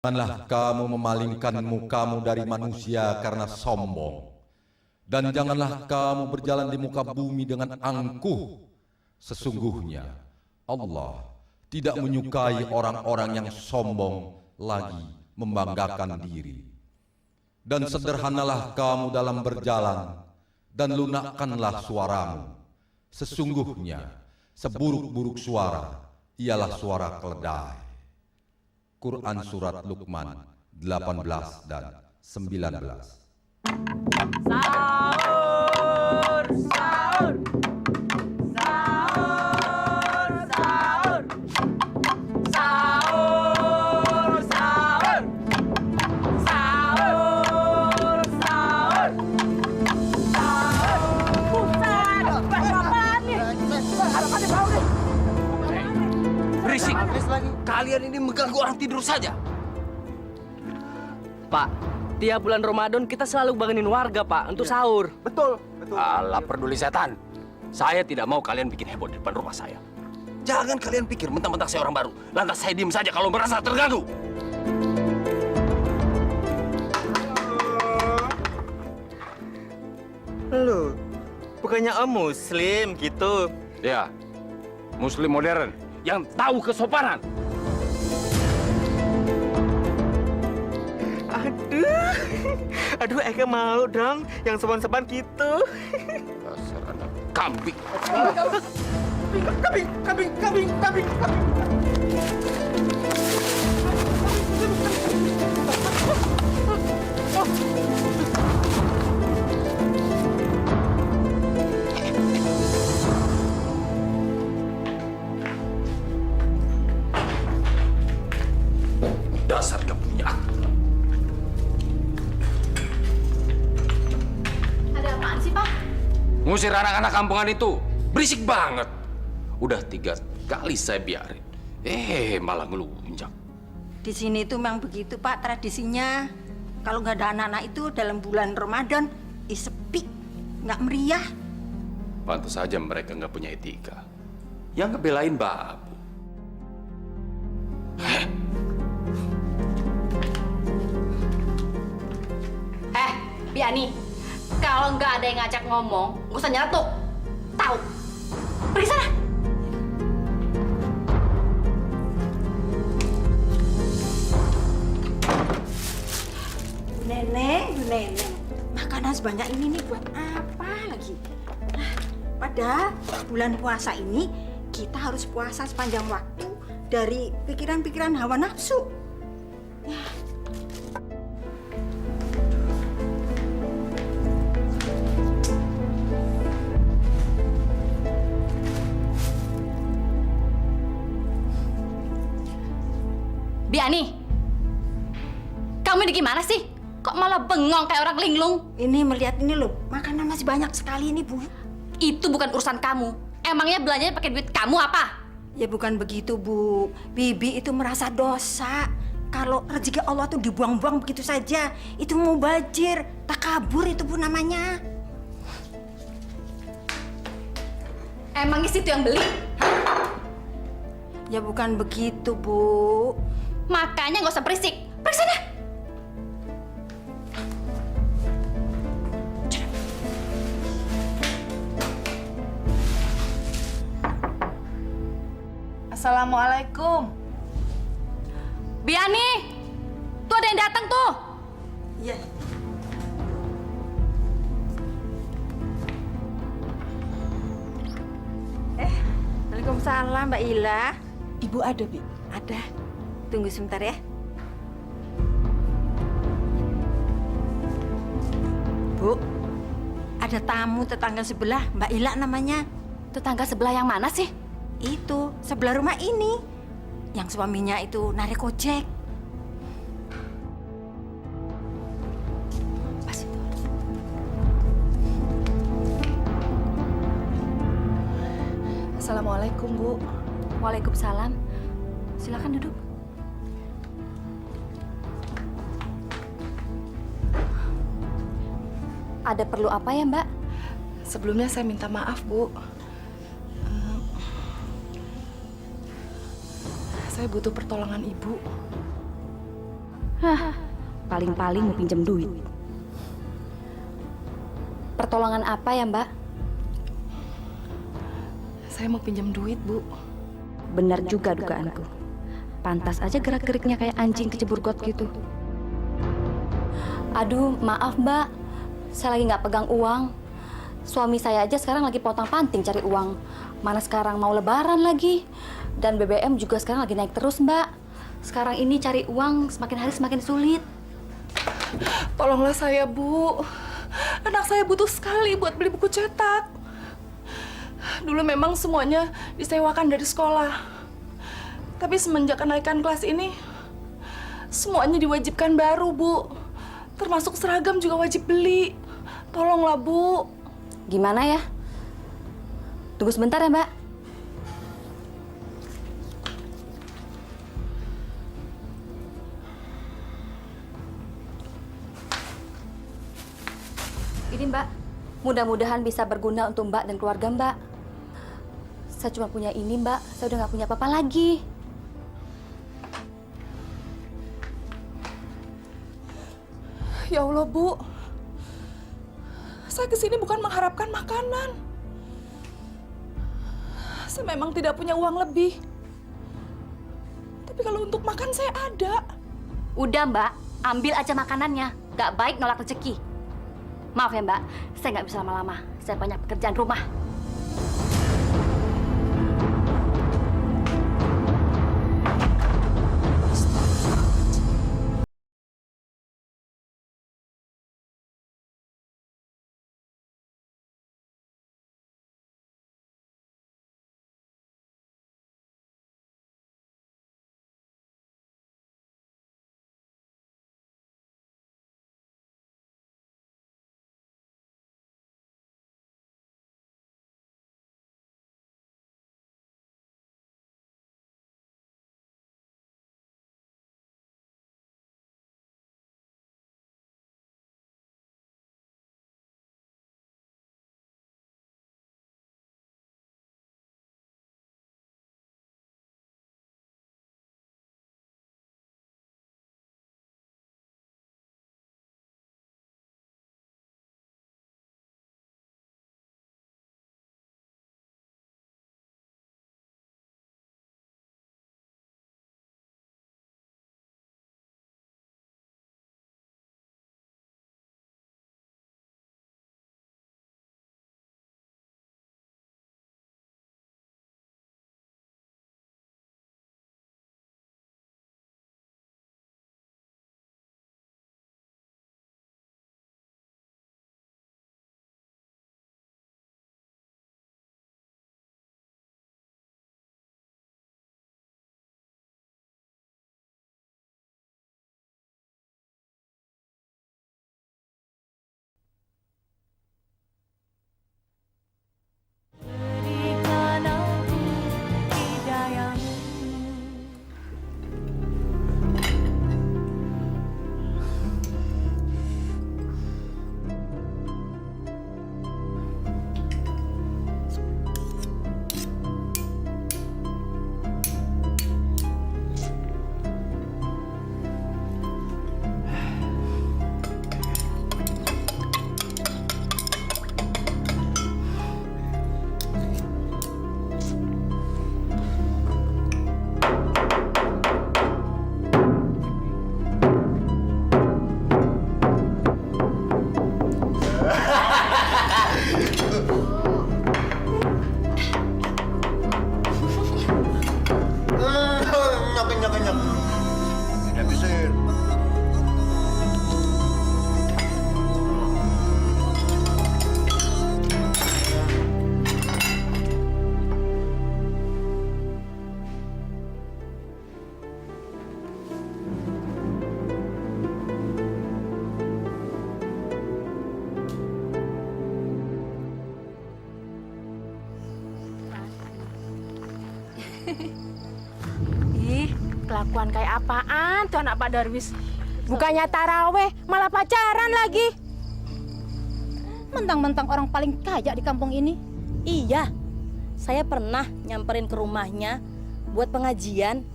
Janganlah kamu memalingkan mukamu dari manusia karena sombong. Dan janganlah kamu berjalan di muka bumi dengan angkuh. Sesungguhnya Allah tidak menyukai orang-orang yang sombong lagi membanggakan diri. Dan sederhanalah kamu dalam berjalan, dan lunakkanlah suaramu. Sesungguhnya seburuk-buruk suara ialah suara keledai. Quran Surat Luqman 18 dan 19. Sahur, sahur, sahur, sahur, sahur, sahur, sahur, sahur, sahur. Buset, apaan nih? Apa nih bau nih? Berisik! Kalian ini mengganggu orang tidur saja. Pak, tiap bulan Ramadan kita selalu bangunin warga, Pak, untuk sahur. Betul, betul. Alah, peduli setan. Saya tidak mau kalian bikin heboh di depan rumah saya. Jangan kalian pikir mentang-mentang saya orang baru. Lantas saya diem saja kalau merasa terganggu. Lu, bukannya Om Muslim gitu? Ya, Muslim modern yang tahu kesopanan. Aduh, Eka mau dong yang sopan-sopan gitu. Dasar anak kambing. Kambing. Dasar gak punya akal. Ada apaan sih, Pak? Ngusir anak-anak kampungan itu. Berisik banget. Udah 3 kali saya biarin. Malah ngelunjak. Di sini tuh memang begitu, Pak, tradisinya. Kalau nggak ada anak-anak itu dalam bulan Ramadan, sepi, nggak meriah. Pantas saja mereka nggak punya etika. Yang ngebelain babu. Biani, kalau nggak ada yang ngajak ngomong, nggak usah nyeletuk. Tahu? Pergi sana. Bu Neneng, makanan sebanyak ini nih buat apa lagi? Padahal bulan puasa ini kita harus puasa sepanjang waktu dari pikiran-pikiran hawa nafsu. Biani, kamu ini gimana sih? Kok malah bengong kayak orang linglung? Ini melihat ini loh, makanan masih banyak sekali ini, Bu. Itu bukan urusan kamu. Emangnya belanjanya pakai duit kamu apa? Ya bukan begitu, Bu. Bibi itu merasa dosa. Kalau rezeki Allah tuh dibuang-buang begitu saja. Itu mubazir, takabur itu, Bu, namanya. Emangnya situ yang beli? Ya bukan begitu, Bu. Makanya nggak usah berisik. Pergi sana. Assalamualaikum. Biani, tuh ada yang datang tuh. Iya. Waalaikumsalam, Mbak Ila. Ibu ada, Bi? Ada. Tunggu sebentar ya. Bu, ada tamu tetangga sebelah, Mbak Ila namanya. Tetangga sebelah yang mana sih? Itu, sebelah rumah ini. Yang suaminya itu narik ojek. Pas itu. Assalamualaikum, Bu. Waalaikumsalam. Silakan duduk. Ada perlu apa ya, Mbak? Sebelumnya saya minta maaf, Bu. Saya butuh pertolongan Ibu. Paling-paling mau pinjam duit. Pertolongan apa ya, Mbak? Saya mau pinjam duit, Bu. Benar juga dugaanku. Pantas aja gerak-geriknya kayak anjing kecebur got gitu. Aduh, maaf Mbak. Saya lagi nggak pegang uang. Suami saya aja sekarang lagi pontang-panting cari uang. Mana sekarang mau lebaran lagi. Dan BBM juga sekarang lagi naik terus, Mbak. Sekarang ini cari uang semakin hari semakin sulit. Tolonglah saya, Bu. Anak saya butuh sekali buat beli buku cetak. Dulu memang semuanya disewakan dari sekolah. Tapi semenjak kenaikan kelas ini, semuanya diwajibkan baru, Bu. Termasuk seragam juga wajib beli. Tolonglah, Bu. Gimana ya? Tunggu sebentar ya, Mbak. Ini, Mbak. Mudah-mudahan bisa berguna untuk Mbak dan keluarga Mbak. Saya cuma punya ini, Mbak. Saya udah nggak punya apa-apa lagi. Ya Allah, Bu. Saya kesini bukan mengharapkan makanan. Saya memang tidak punya uang lebih. Tapi kalau untuk makan saya ada. Udah, Mbak. Ambil aja makanannya. Nggak baik nolak rezeki. Maaf ya, Mbak. Saya nggak bisa lama-lama. Saya banyak pekerjaan rumah. Ih, kelakuan kayak apaan tuh anak Pak Darwis? Bukannya taraweh, malah pacaran lagi. Mentang-mentang orang paling kaya di kampung ini. Iya, saya pernah nyamperin ke rumahnya buat pengajian.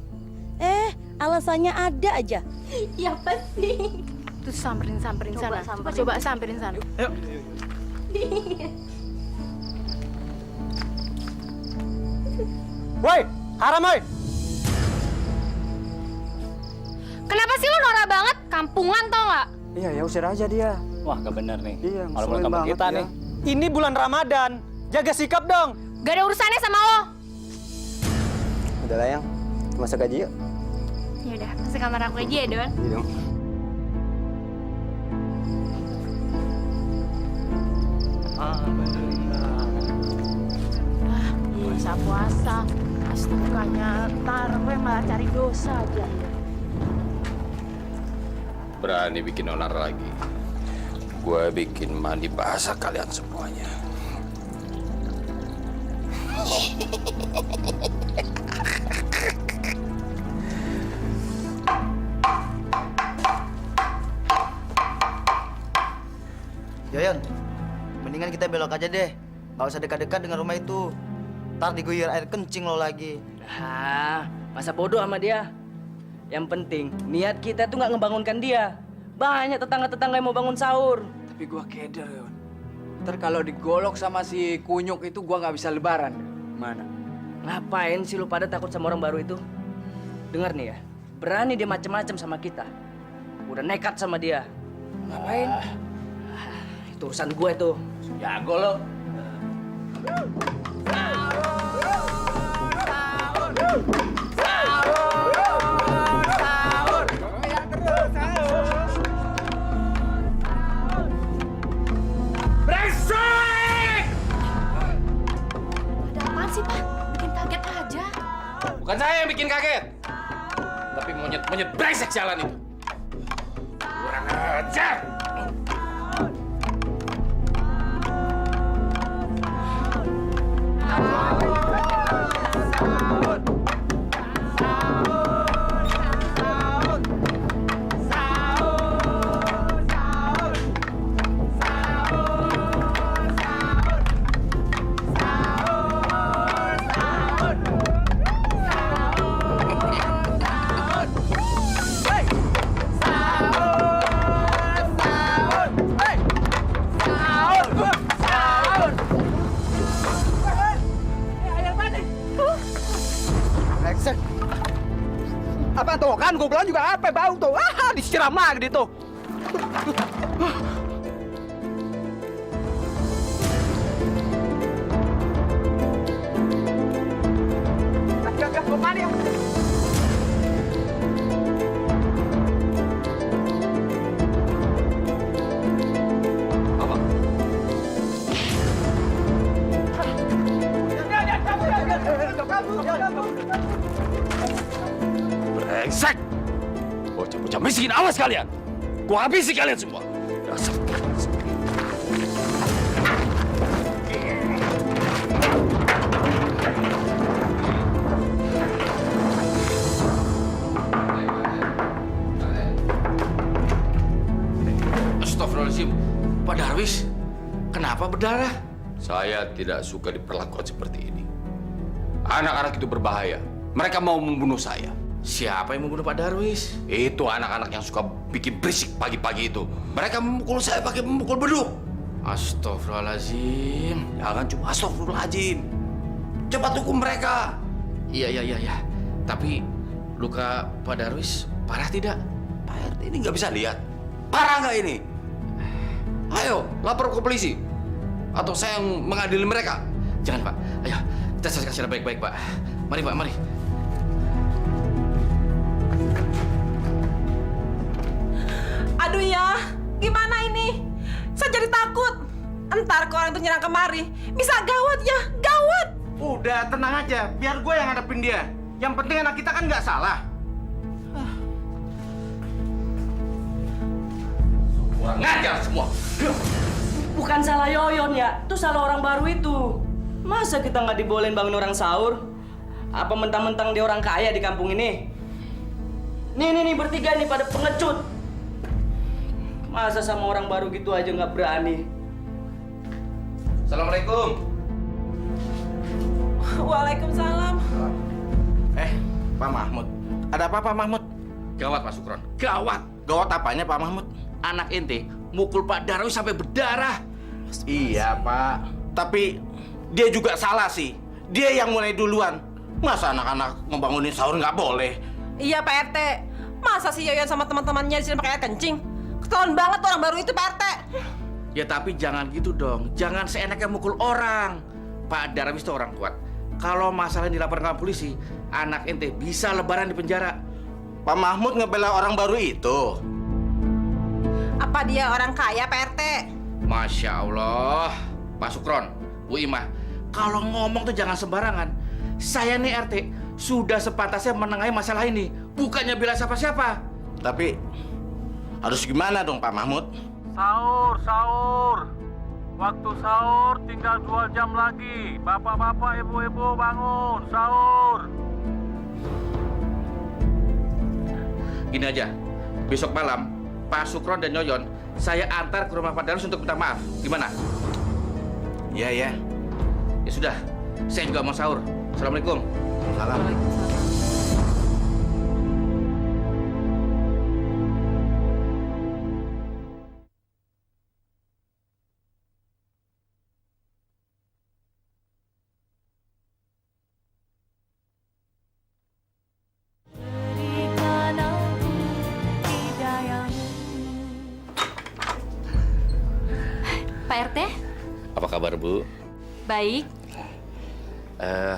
Alasannya ada aja. Ya pasti. Terus samperin sana. Coba samperin sana. Ayo. Woi, haram woi. Kenapa sih lu norak banget? Kampungan tau nggak? Iya, ya usir aja dia. Wah, gak bener nih. Iya, Kalau mulai kampung kita nih. Ini bulan Ramadan. Jaga sikap dong. Gak ada urusannya sama lo. Udah lah yang masuk gaji yuk. Yaudah, masuk kamar aku aja ya, Don. Iya dong. Puasa-puasa. Astaganya taraweh malah cari dosa aja. Berani bikin onar lagi. Gue bikin mandi basah kalian semuanya. Yoyon, mendingan kita belok aja deh. Nggak usah dekat-dekat dengan rumah itu. Ntar diguyur air kencing lo lagi. Masa bodoh sama dia. Yang penting, niat kita tuh nggak ngebangunkan dia. Banyak tetangga-tetangga yang mau bangun sahur. Tapi gua keder, Yon. Ntar kalau digolok sama si kunyuk itu gua nggak bisa lebaran. Mana? Ngapain sih lu pada takut sama orang baru itu? Dengar nih ya, berani dia macem-macem sama kita. Udah nekat sama dia. Ngapain? Itu urusan gue tuh. Jago lo. Ada apaan sih, Pak? Bikin kaget aja. Bukan saya yang bikin kaget. Tapi monyet-monyet brengsek jalan itu. Kurang ajar. Apa tuh kan gue bilang juga apa bau tuh. Disiram lagi tuh. Gak kemana ya? Apa? Brengsek! Bocah-bocah miskin, awas kalian! Gua habisi kalian semua! Dasar brengsek. Astagfirullahaladzim. Pak Darwis, kenapa berdarah? Saya tidak suka diperlakukan seperti ini. Anak-anak itu berbahaya. Mereka mau membunuh saya. Siapa yang membunuh Pak Darwis? Itu anak-anak yang suka bikin berisik pagi-pagi itu. Mereka memukul saya pakai memukul beduk. Astagfirullahaladzim. Jangan cuma astagfirullahaladzim. Cepat hukum mereka. Iya. Tapi luka Pak Darwis parah tidak? Pak RT ini nggak bisa lihat. Parah nggak ini? Ayo, lapor ke polisi. Atau saya yang mengadili mereka. Jangan, Pak. Ayo, kita selesaikan secara baik-baik, Pak. Mari, Pak, mari. Aduh ya, gimana ini? Saya jadi takut. Entar kalau orang itu nyerang kemari, bisa gawat ya, gawat. Udah tenang aja, biar gue yang ngadepin dia. Yang penting anak kita kan nggak salah. Kurang ngajar semua. Bukan salah Yoyon ya, itu salah orang baru itu. Masa kita nggak dibolehin bangun orang sahur? Apa mentang-mentang dia orang kaya di kampung ini? Nih, bertiga nih pada pengecut. Masa sama orang baru gitu aja nggak berani? Assalamualaikum. Waalaikumsalam. Pak Mahmud, Ada apa Pak Mahmud? Gawat Pak Sukron, gawat. Gawat apanya Pak Mahmud? Anak ente mukul Pak Darwis sampai berdarah. Iya Pak, tapi dia juga salah sih. Dia yang mulai duluan. Masa anak-anak ngebangunin sahur nggak boleh? Iya Pak RT. Masa si Yoyon sama teman-temannya di sini pakai air kencing? Ketahuan banget orang baru itu Pak RT. Ya tapi jangan gitu dong. Jangan seenaknya mukul orang. Pak Darwis itu orang kuat. Kalau masalah dilaporkan ke polisi, anak ente bisa lebaran di penjara. Pak Mahmud ngebela orang baru itu. Apa dia orang kaya Pak RT? Masya Allah. Pak Sukron, Bu Imah, kalau ngomong tuh jangan sembarangan. Saya nih RT sudah sepantasnya menengahi masalah ini, bukannya bela siapa-siapa. Tapi harus gimana dong Pak Mahmud? Sahur. Waktu sahur tinggal 2 jam lagi. Bapak-bapak, ibu-ibu bangun, sahur. Gini aja, besok malam Pak Sukron dan Yoyon saya antar ke rumah Pak Darwis untuk minta maaf. Gimana? Iya ya. Ya sudah, saya juga mau sahur. Assalamualaikum. Salam. Pak RT? Apa kabar Bu? Baik.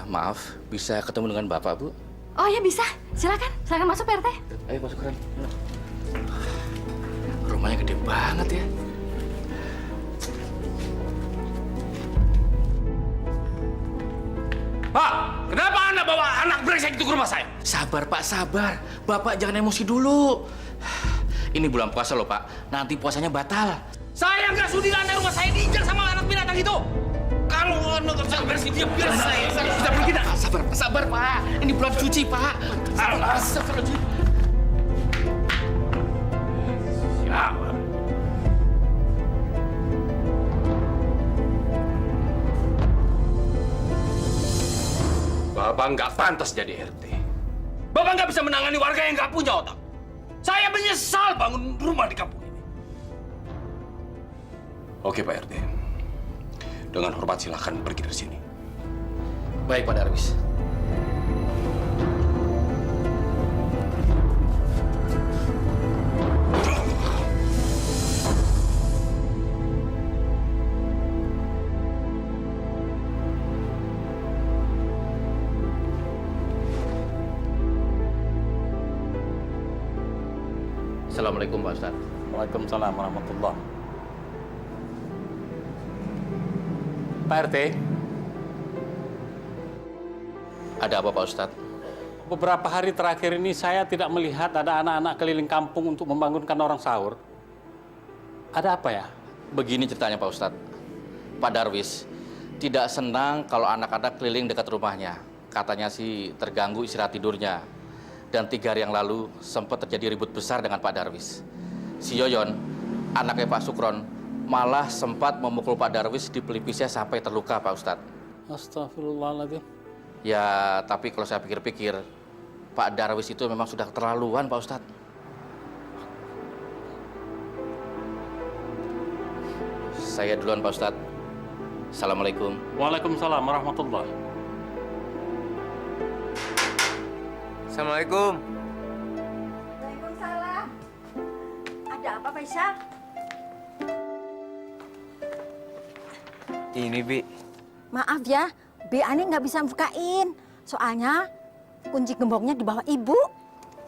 Maaf, bisa ketemu dengan Bapak Bu? Oh ya bisa, silakan masuk Pak RT. Ayo Pak Sukron. Rumahnya gede banget ya. Pak, kenapa Anda bawa anak brengsek itu ke rumah saya? Sabar Pak, sabar. Bapak jangan emosi dulu. Ini bulan puasa loh Pak, nanti puasanya batal. Saya nggak sudi lantai rumah saya diinjak sama anak binatang itu. Kalau Anda nggak bisa beres dia biar saya bisa pergi dah. Sabar Pak, ini bulan suci Pak. Sabar. Siap. Bapak nggak pantas jadi RT. Bapak nggak bisa menangani warga yang nggak punya otak. Saya menyesal bangun rumah di kampung ini. Oke Pak RT. Dengan hormat silakan pergi dari sini. Baik Pak Darwis. Assalamualaikum Pak Ustadz. Waalaikumsalam warahmatullahi. Pak RT. Ada apa Pak Ustadz? Beberapa hari terakhir ini saya tidak melihat ada anak-anak keliling kampung untuk membangunkan orang sahur. Ada apa ya? Begini ceritanya Pak Ustadz. Pak Darwis tidak senang kalau anak-anak keliling dekat rumahnya. Katanya sih terganggu istirahat tidurnya. Dan 3 hari yang lalu sempat terjadi ribut besar dengan Pak Darwis. Si Yoyon, anaknya Pak Sukron, malah sempat memukul Pak Darwis di pelipisnya sampai terluka Pak Ustadz. Astagfirullahaladzim. Ya, tapi kalau saya pikir-pikir, Pak Darwis itu memang sudah keterlaluan Pak Ustadz. Saya duluan Pak Ustadz. Assalamualaikum. Waalaikumsalam warahmatullahi. Assalamualaikum. Waalaikumsalam. Ada apa, Faisal? Ini, Bi. Maaf ya, Bi Ani nggak bisa bukain. Soalnya kunci gemboknya di bawah Ibu.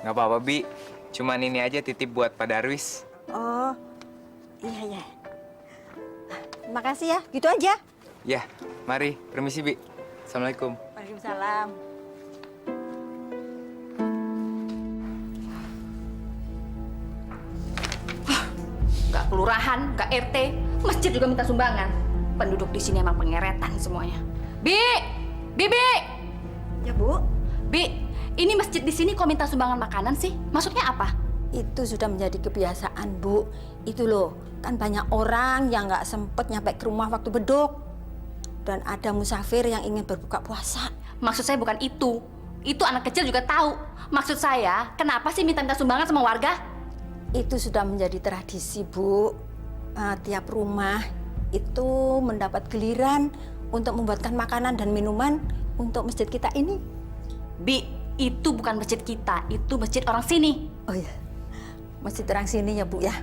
Nggak apa-apa, Bi. Cuman ini aja titip buat Pak Darwis. Oh, iya, ya. Makasih ya, gitu aja. Ya, mari. Permisi, Bi. Assalamualaikum. Waalaikumsalam. Nggak kelurahan, nggak RT, masjid juga minta sumbangan. Penduduk di sini emang pengeretan semuanya. Bi! Ya, Bu. Bi, ini masjid di sini kok minta sumbangan makanan sih? Maksudnya apa? Itu sudah menjadi kebiasaan, Bu. Itu loh, kan banyak orang yang nggak sempet nyampe ke rumah waktu beduk. Dan ada musafir yang ingin berbuka puasa. Maksud saya bukan itu. Itu anak kecil juga tahu. Maksud saya, kenapa sih minta sumbangan sama warga? Itu sudah menjadi tradisi, Bu. Tiap rumah itu mendapat giliran untuk membuatkan makanan dan minuman untuk masjid kita ini. Bi, itu bukan masjid kita, itu masjid orang sini. Oh ya, masjid orang sini ya, Bu ya.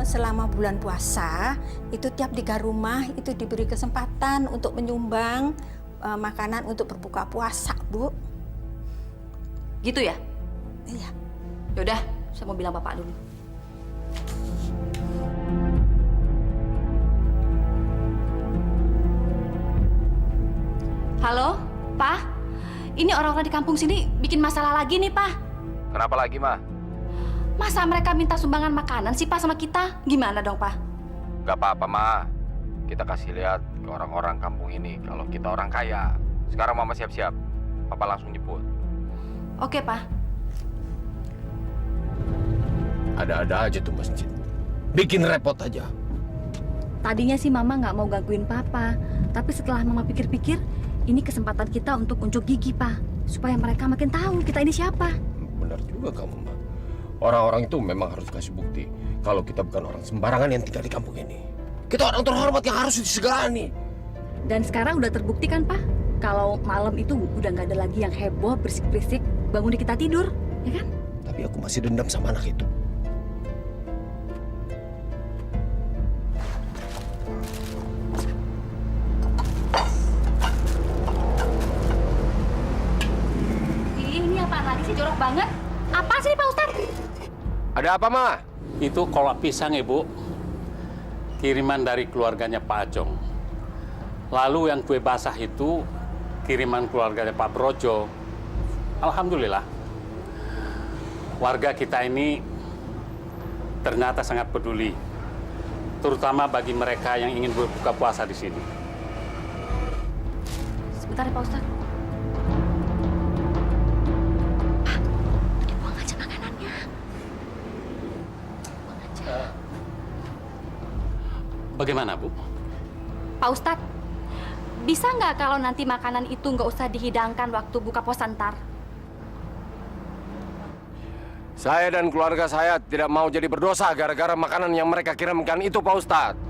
Selama bulan puasa, itu tiap 3 rumah itu diberi kesempatan untuk menyumbang makanan untuk berbuka puasa, Bu. Gitu ya? Iya. Yaudah, saya mau bilang Bapak dulu. Halo, Pak. Ini orang-orang di kampung sini bikin masalah lagi nih, Pak. Kenapa lagi, Ma? Masa mereka minta sumbangan makanan sih, Pak, sama kita? Gimana dong, Pak? Gak apa-apa, Ma. Kita kasih lihat ke orang-orang kampung ini kalau kita orang kaya. Sekarang Mama siap-siap. Papa langsung jemput. Oke, Pak. Ada-ada aja tuh masjid. Bikin repot aja. Tadinya sih Mama nggak mau gangguin Papa. Tapi setelah Mama pikir-pikir, ini kesempatan kita untuk unjuk gigi, Pak. Supaya mereka makin tahu kita ini siapa. Benar juga kamu, Ma. Orang-orang itu memang harus kasih bukti kalau kita bukan orang sembarangan yang tinggal di kampung ini. Kita orang terhormat yang harus disegani. Dan sekarang udah terbukti kan, Pak? Kalau malam itu udah nggak ada lagi yang heboh, berisik-berisik, bangun di kita tidur, ya kan? Tapi aku masih dendam sama anak itu. Ini apaan lagi sih, jorok banget? Apaan sih, Pak Ustadz? Ada apa, Ma? Itu kolak pisang, Ibu. Kiriman dari keluarganya Pak Ajong. Lalu yang kue basah itu kiriman keluarganya Pak Brojo. Alhamdulillah. Warga kita ini ternyata sangat peduli. Terutama bagi mereka yang ingin berbuka puasa di sini. Sebentar ya, Pak Ustadz. Pak, dibuang aja makanannya. Buang aja. Bagaimana, Bu? Pak Ustadz, bisa nggak kalau nanti makanan itu nggak usah dihidangkan waktu buka puasa ntar? Saya dan keluarga saya tidak mau jadi berdosa gara-gara makanan yang mereka kirimkan itu, Pak Ustadz.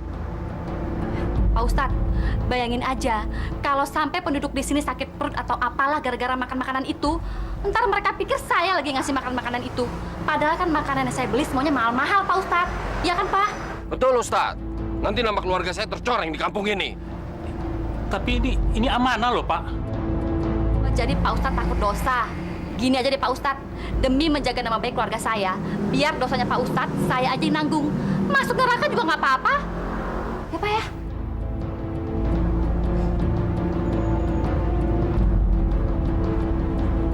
Pak Ustadz, bayangin aja kalau sampai penduduk di sini sakit perut atau apalah gara-gara makan makanan itu, ntar mereka pikir saya lagi ngasih makan makanan itu. Padahal kan makanan yang saya beli semuanya mahal-mahal, Pak Ustadz. Ya kan, Pak? Betul, Ustadz. Nanti nama keluarga saya tercoreng di kampung ini. Tapi ini amanah loh, Pak. Jadi Pak Ustadz takut dosa. Gini aja deh, Pak Ustadz. Demi menjaga nama baik keluarga saya, biar dosanya Pak Ustadz saya aja yang nanggung. Masuk neraka juga nggak apa-apa. Ya, Pak ya?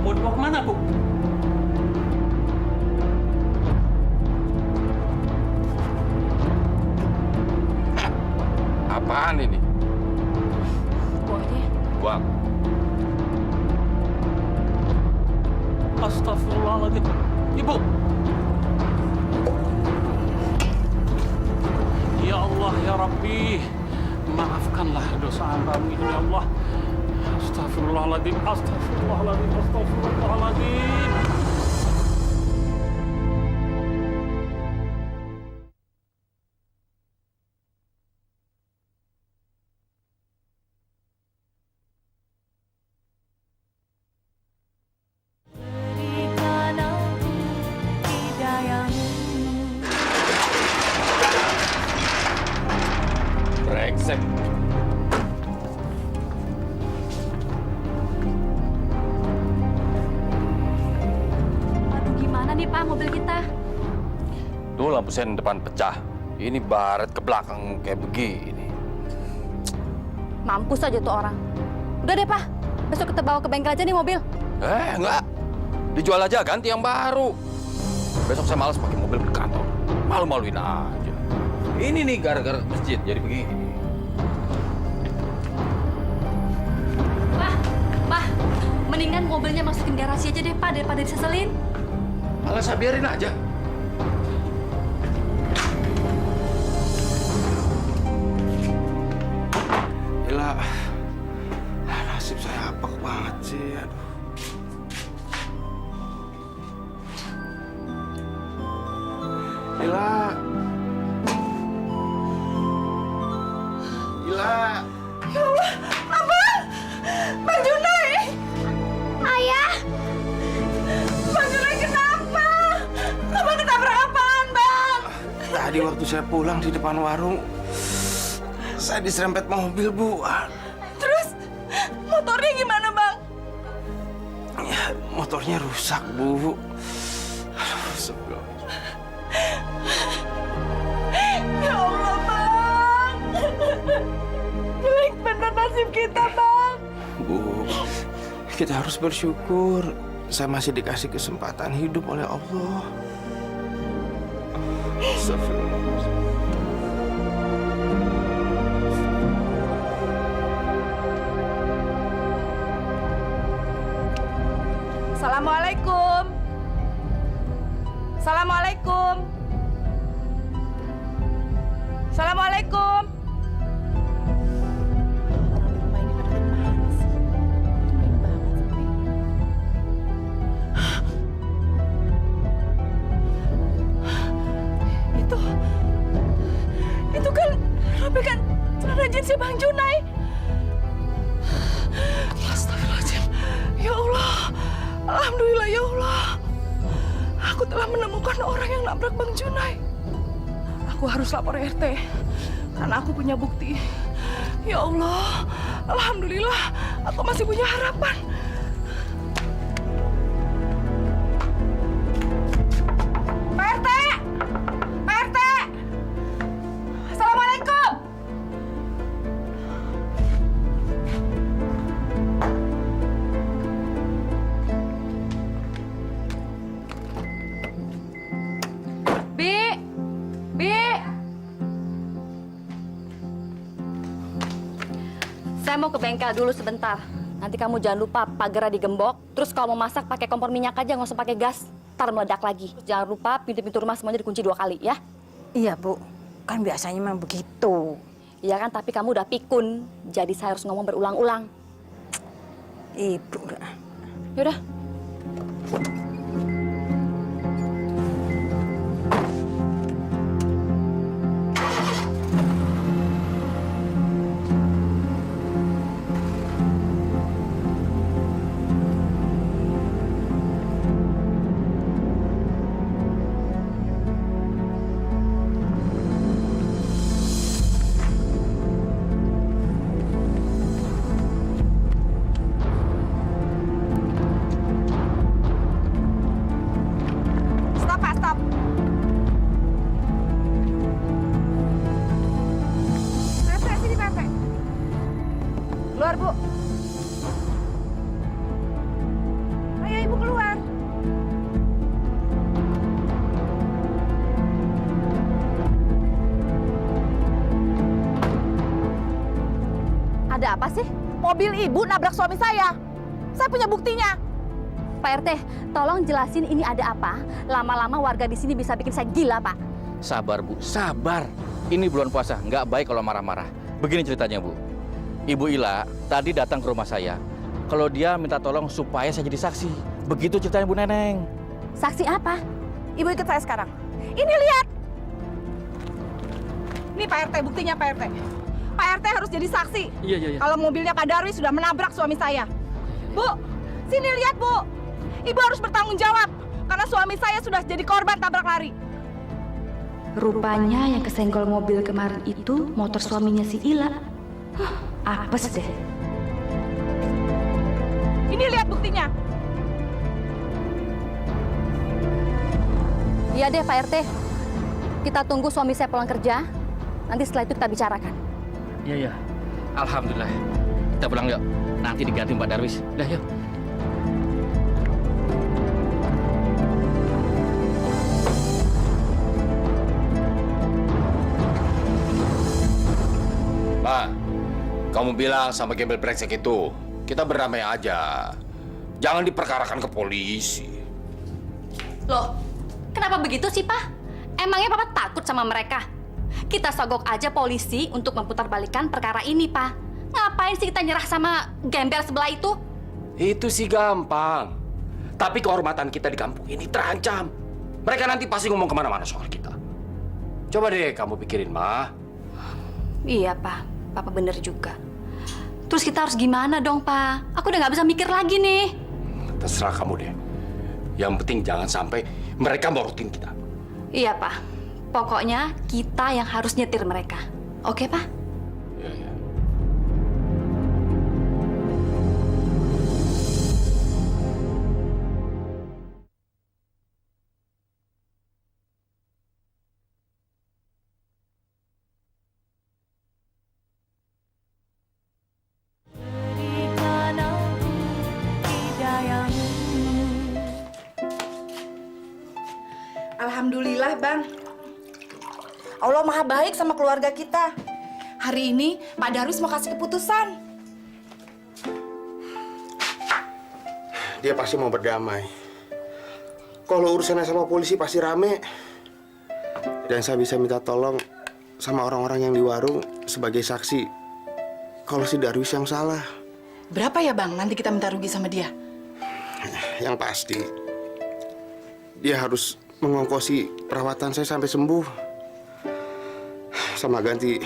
Mau dibawa kemana, Bu? Apaan ini? Buang aja ya. Buang. Astagfirullahaladzim. Ibu. Ya Allah, ya Rabbi. Maafkanlah dosa kami, ya Allah. Astagfirullahaladzim. Astagfirullahaladzim. Astagfirullahaladzim. Brengsek. Aduh, gimana nih, Pak, mobil kita? Tuh lampu sen depan pecah. Ini baret ke belakang kayak begini. Mampus aja tuh orang. Udah deh, Pak. Besok kita bawa ke bengkel aja nih mobil. Enggak. Dijual aja, ganti yang baru. Besok saya malas pakai mobil di kantor. Malu-maluin aja. Ini nih gara-gara masjid jadi begini. Pak, mendingan mobilnya masukin garasi aja deh, Pak, daripada diseselin. Malah saya biarin aja. Gila, nasib saya apa banget sih, aduh. Ila. Ila. Ya Allah, Abang! Bang Junai! Ayah! Bang Junai kenapa? Abang ketabrak apaan, Bang? Tadi waktu saya pulang di depan warung, saya diserempet mobil, Bu. Terus, motornya gimana, Bang? Ya, motornya rusak, Bu. Aduh, sebelum. Ya Allah, Bang! Jelek bener nasib kita, Bang! Bu, kita harus bersyukur. Saya masih dikasih kesempatan hidup oleh Allah. Astagfirullah. Assalamualaikum. Assalamualaikum. Assalamualaikum. Itu kan robekan celana jeans Bang Junai. Astagfirullahaladzim. Ya Allah. Alhamdulillah ya Allah. Aku telah menemukan orang yang nabrak Bang Junai. Aku harus lapor RT karena aku punya bukti. Ya Allah. Alhamdulillah aku masih punya harapan. Pak RT! Pak RT! Assalamualaikum! Bi! Bi! Saya mau ke bengkel dulu sebentar. Nanti kamu jangan lupa pagarnya digembok. Terus kalau mau masak pakai kompor minyak aja, nggak usah pakai gas. Ntar meledak lagi. Jangan lupa pintu-pintu rumah semuanya dikunci 2 kali ya. Iya, Bu. Kan biasanya memang begitu. Iya kan, tapi kamu udah pikun. Jadi saya harus ngomong berulang-ulang. Ibu udah. Yaudah. Stop, Pak, stop. PT, sini PT. Keluar, Bu. Ayo, Ibu keluar. Ada apa sih? Mobil Ibu nabrak suami saya. Saya punya buktinya. Pak RT, tolong jelasin ini ada apa. Lama-lama warga di sini bisa bikin saya gila, Pak. Sabar, Bu. Sabar. Ini bulan puasa. Nggak baik kalau marah-marah. Begini ceritanya, Bu. Ibu Ila tadi datang ke rumah saya. Kalau dia minta tolong supaya saya jadi saksi. Begitu ceritanya, Bu Neneng. Saksi apa? Ibu ikut saya sekarang. Ini lihat. Ini Pak RT, buktinya Pak RT. Pak RT harus jadi saksi. Iya. Kalau mobilnya Pak Darwis sudah menabrak suami saya. Bu, sini lihat, Bu. Ibu harus bertanggung jawab karena suami saya sudah jadi korban tabrak lari. Rupanya yang kesenggol mobil kemarin itu motor suaminya si Ila. Apes deh. Ini lihat buktinya. Iya deh Pak RT. Kita tunggu suami saya pulang kerja. Nanti setelah itu kita bicarakan. Iya. Alhamdulillah. Kita pulang yuk. Nanti diganti Mbak Darwis. Udah yuk. Pak, kamu bilang sama gembel brengsek itu, kita berdamai aja. Jangan diperkarakan ke polisi. Loh, kenapa begitu sih, Pak? Emangnya Papa takut sama mereka? Kita sogok aja polisi untuk memutarbalikkan perkara ini, Pak. Ngapain sih kita nyerah sama gembel sebelah itu? Itu sih gampang. Tapi kehormatan kita di kampung ini terancam. Mereka nanti pasti ngomong kemana-mana soal kita. Coba deh kamu pikirin, Ma. Iya, Pak. Papa bener juga. Terus kita harus gimana dong, Pak? Aku udah nggak bisa mikir lagi nih. Terserah kamu deh. Yang penting jangan sampai mereka morotin kita. Iya, Pak. Pokoknya kita yang harus nyetir mereka. Oke, Pak? Iya, iya. Alhamdulillah, Bang. Allah maha baik sama keluarga kita. Hari ini Pak Darwis mau kasih keputusan. Dia pasti mau berdamai. Kalau urusannya sama polisi pasti rame. Dan saya bisa minta tolong sama orang-orang yang di warung sebagai saksi kalau si Darwis yang salah. Berapa ya, Bang? Nanti kita minta rugi sama dia. Yang pasti dia harus mengongkosi perawatan saya sampai sembuh. Sama ganti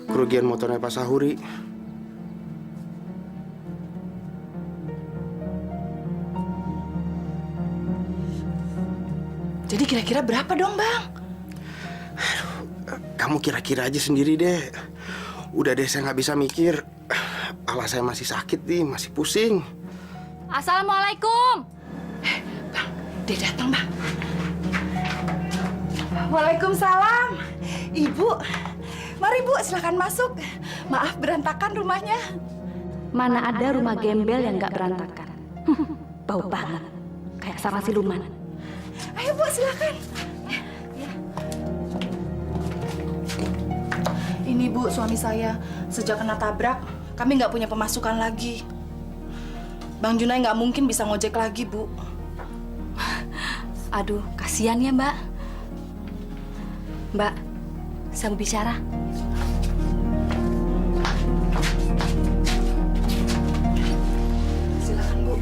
kerugian motornya Pak Sahuri. Jadi kira-kira berapa dong, Bang? Kamu kira-kira aja sendiri deh. Udah deh, saya nggak bisa mikir. Kepala saya masih sakit nih, masih pusing. Assalamualaikum. Bang, dia datang, Bang. Waalaikumsalam. Ibu, mari Bu, silakan masuk. Maaf berantakan rumahnya. Mana ada rumah gembel yang nggak berantakan. Bau banget. Kayak sarang siluman. Ayo Bu, silakan. Ini Bu, suami saya. Sejak kena tabrak, kami nggak punya pemasukan lagi. Bang Junai nggak mungkin bisa ngojek lagi, Bu. Aduh, kasihan ya, Mbak. Mbak, saya mau bicara. Silakan, Bu.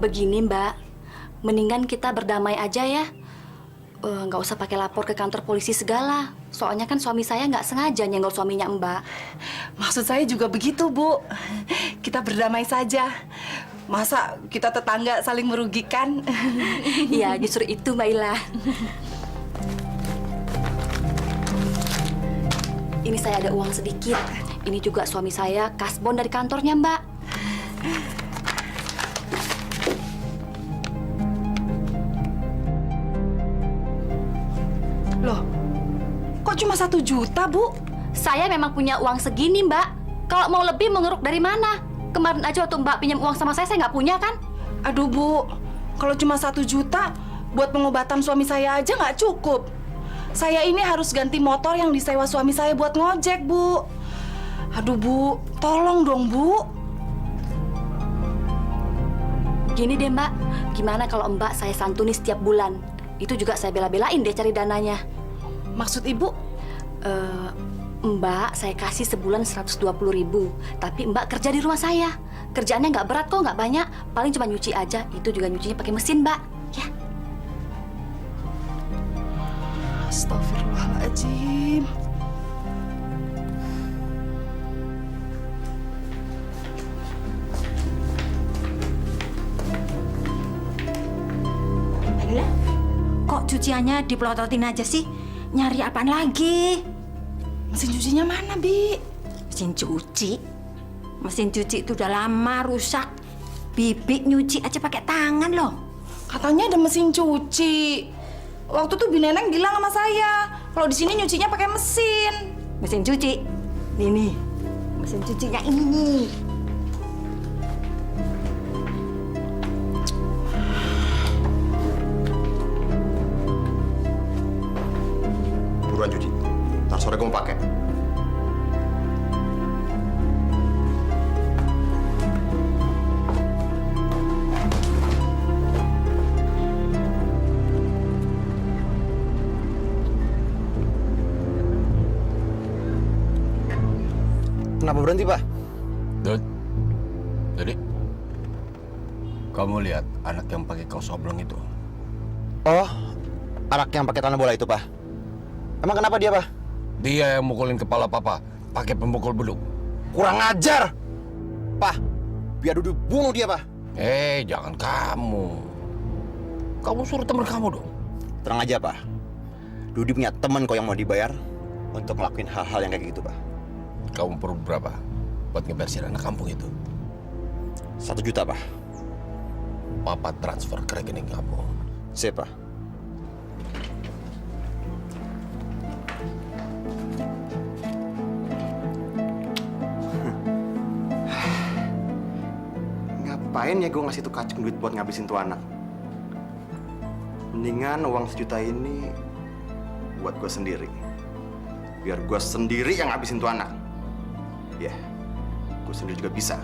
Begini, Mbak. Mendingan kita berdamai aja ya. Nggak usah pakai lapor ke kantor polisi segala. Soalnya kan suami saya nggak sengaja nyenggol suaminya Mbak. Maksud saya juga begitu, Bu. Kita berdamai saja. Masa kita tetangga saling merugikan? Iya, justru itu, Mbak Ila. Ini saya ada uang sedikit. Ini juga suami saya kasbon dari kantornya, Mbak. Loh, kok cuma 1 juta, Bu? Saya memang punya uang segini, Mbak. Kalau mau lebih, mau ngeruk dari mana? Kemarin aja waktu Mbak pinjam uang sama saya nggak punya, kan? Aduh, Bu. Kalau cuma 1 juta, buat pengobatan suami saya aja nggak cukup. Saya ini harus ganti motor yang disewa suami saya buat ngojek, Bu. Aduh, Bu. Tolong dong, Bu. Gini deh, Mbak. Gimana kalau Mbak saya santuni setiap bulan? Itu juga saya bela-belain deh cari dananya. Maksud Ibu? Mbak, saya kasih sebulan 120.000. Tapi Mbak kerja di rumah saya. Kerjaannya nggak berat kok, nggak banyak. Paling cuma nyuci aja. Itu juga nyucinya pakai mesin, Mbak. Ya. Astagfirullahaladzim. Ayolah, kok cuciannya dipelototin aja sih? Nyari apaan lagi? Mesin cucinya mana, Bi? Mesin cuci? Mesin cuci itu udah lama rusak. Bibi nyuci aja pakai tangan loh. Katanya ada mesin cuci. Waktu tuh Bi Neneng bilang sama saya, kalau di sini nyucinya pakai mesin. Mesin cuci? Nih, mesin cucinya ini. Buruan cuci. Ntar sore gue mau pakai. Kenapa berhenti, Pak? Dud, jadi kamu lihat anak yang pakai kaos oblong itu? Oh, anak yang pakai tanah bola itu, Pak? Emang kenapa dia, Pak? Dia yang mukulin kepala papa pakai pemukul beduk. Kurang ajar! Pak, biar Dudu bunuh dia, Pak. Jangan kamu. Kamu suruh teman kamu dong. Tenang aja, Pak. Dudi punya teman kok yang mau dibayar untuk ngelakuin hal-hal yang kayak gitu, Pak. Kamu perlu berapa buat ngebersihin anak kampung itu? 1 juta, Pak. Papa transfer ke rekening kamu. Siap, Pak. Ngapain ya gue ngasih tuh kacung duit buat ngabisin tuh anak? Mendingan uang 1 juta ini buat gue sendiri. Biar gue sendiri yang ngabisin tuh anak. Ya, gue sendiri juga bisa.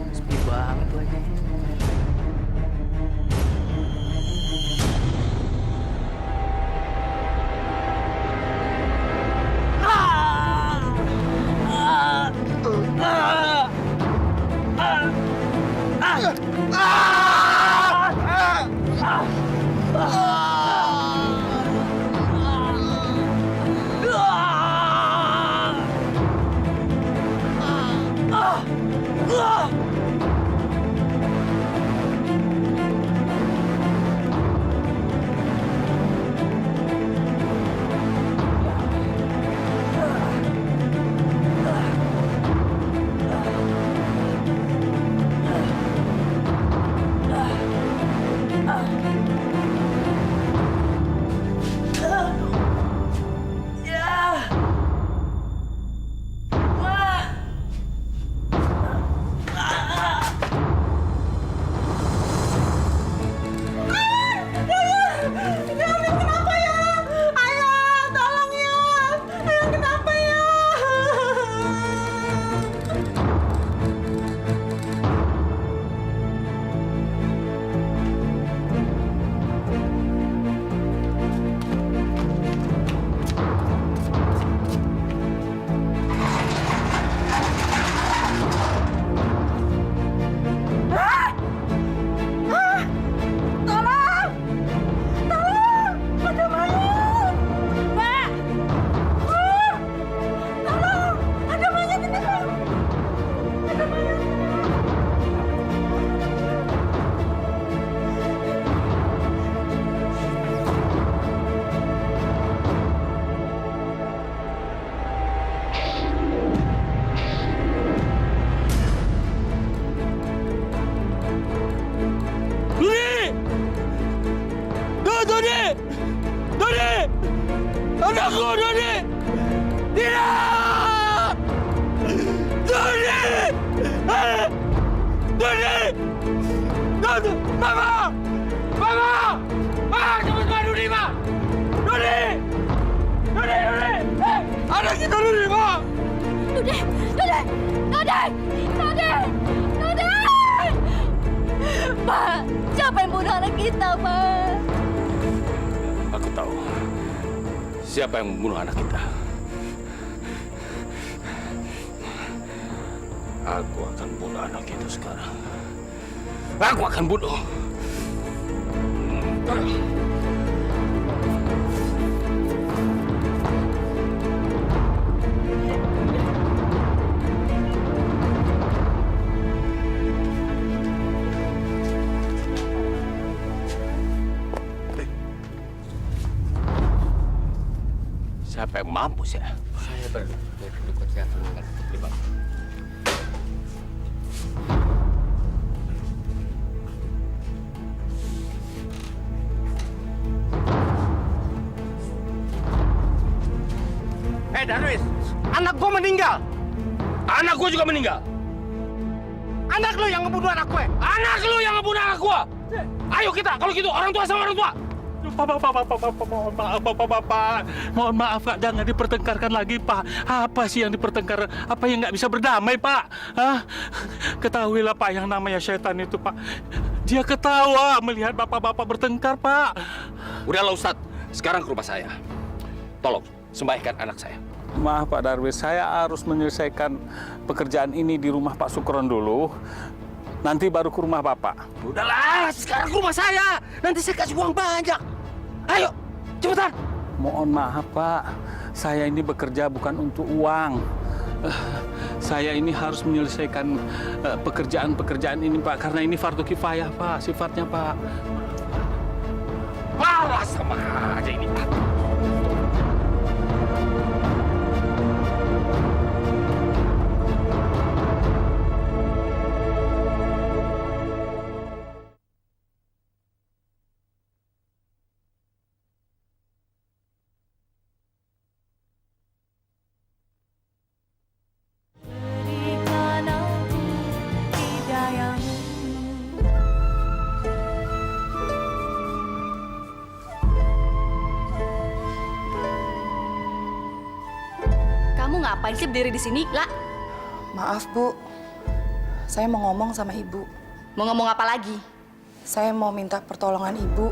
Sepi banget lagi. Anakku, Dodi! Tidak! Dodi! Dodi! Dodi! Mama! Mama! Mama, cepat Pak Dodi, Pak! Dodi! Dodi, Dodi! Anak kita Dodi, Pak! Dodi! Dodi! Dodi! Dodi! Dodi! Pak, siapa yang bunuh anak kita, Pak? Aku tahu siapa yang membunuh anak kita. Aku akan bunuh anak itu sekarang. Aku akan bunuh. Siapa yang mampus ya? Saya berdukut kesehatan dengan Bang. Darwis, anak gua meninggal. Anak gua juga meninggal. Anak lu yang ngebunuh anak gue. Anak lu yang ngebunuh anak gua. Ayo kita, kalau gitu orang tua sama orang tua. Bapak, mohon maaf Pak, jangan dipertengkarkan lagi Pak. Apa sih yang dipertengkar? Apa yang nggak bisa berdamai Pak? Hah? Ketahuilah Pak, yang namanya setan itu Pak Dia ketawa melihat bapak-bapak bertengkar, Pak. Udahlah Ustadz, sekarang ke rumah saya. Tolong, sembahkan anak saya. Maaf Pak Darwis, saya harus menyelesaikan pekerjaan ini di rumah Pak Sukron dulu. Nanti baru ke rumah Bapak. Udahlah, sekarang ke rumah saya. Nanti saya kasih uang banyak. Ayo, cepetan. Mohon maaf Pak, saya ini bekerja bukan untuk uang. Saya ini harus menyelesaikan pekerjaan-pekerjaan ini Pak, karena ini fardu kifayah Pak, sifatnya Pak. Malah sama aja ini. Kamu ngapain sih berdiri di sini, La? Maaf, Bu. Saya mau ngomong sama Ibu. Mau ngomong apa lagi? Saya mau minta pertolongan Ibu.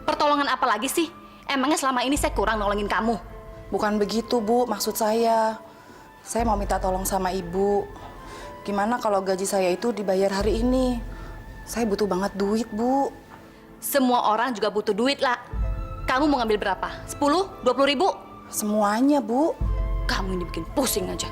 Pertolongan apa lagi sih? Emangnya selama ini saya kurang nolongin kamu? Bukan begitu, Bu. Maksud saya mau minta tolong sama Ibu. Gimana kalau gaji saya itu dibayar hari ini? Saya butuh banget duit, Bu. Semua orang juga butuh duit, La. Kamu mau ngambil berapa? 10? 20 ribu? Semuanya, Bu. Kamu ini bikin pusing aja.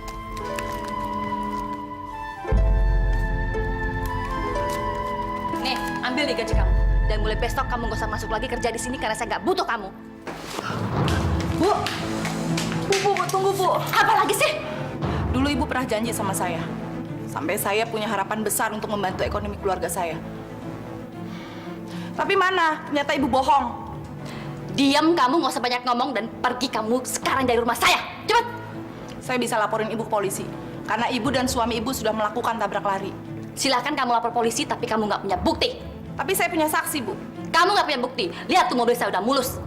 Nih, ambil nih gaji kamu. Dan mulai besok kamu gak usah masuk lagi kerja di sini karena saya nggak butuh kamu. Bu, tunggu, Bu. Apa lagi sih? Dulu Ibu pernah janji sama saya. Sampai saya punya harapan besar untuk membantu ekonomi keluarga saya. Tapi mana? Ternyata Ibu bohong. Diam kamu, nggak usah banyak ngomong dan pergi kamu sekarang dari rumah saya. Cepat! Saya bisa laporin Ibu ke polisi. Karena Ibu dan suami Ibu sudah melakukan tabrak lari. Silahkan kamu lapor polisi, tapi kamu nggak punya bukti. Tapi saya punya saksi, Bu. Kamu nggak punya bukti. Lihat tuh mobil saya udah mulus.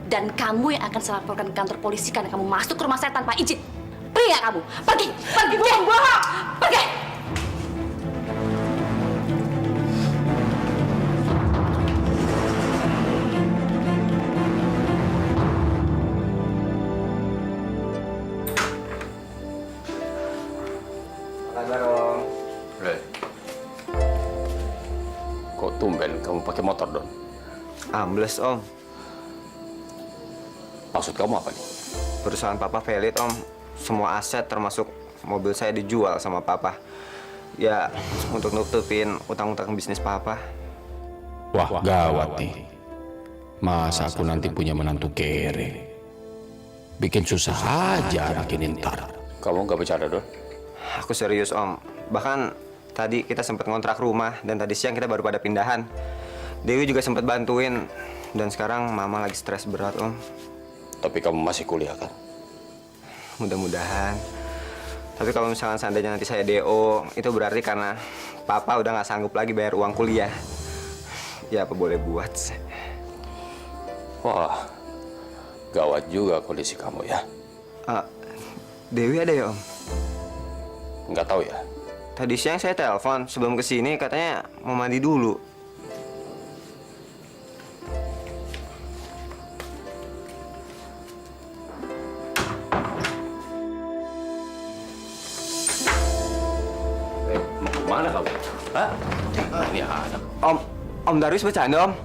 Dan kamu yang akan saya laporkan ke kantor polisi karena kamu masuk ke rumah saya tanpa izin. Pergi nggak kamu? Pergi! Pergi! Bohong! Pergi! Kok tumben kamu pakai motor, Don? Ambles, Om. Maksud kamu apa nih? Perusahaan Papa valid, Om. Semua aset termasuk mobil saya dijual sama Papa. Ya, untuk nutupin utang-utang bisnis Papa. Wah, gawat nih. Masa aku nanti punya menantu kere? Bikin susah aja bikinin ntar. Kamu nggak bercanda, Don? Aku serius, Om. Bahkan tadi kita sempat ngontrak rumah dan tadi siang kita baru pada pindahan. Dewi juga sempat bantuin dan sekarang Mama lagi stres berat, Om. Tapi kamu masih kuliah kan? Mudah-mudahan. Tapi kalau misalnya seandainya nanti saya DO, itu berarti karena Papa udah nggak sanggup lagi bayar uang kuliah. Ya apa boleh buat. Wah, gawat juga kondisi kamu ya. Dewi ada ya, Om? Nggak tahu ya. Tadi siang saya telepon sebelum kesini katanya mau mandi dulu. Mau kemana kamu? Hah? Ini anak. Om Darwis bercanda, Om?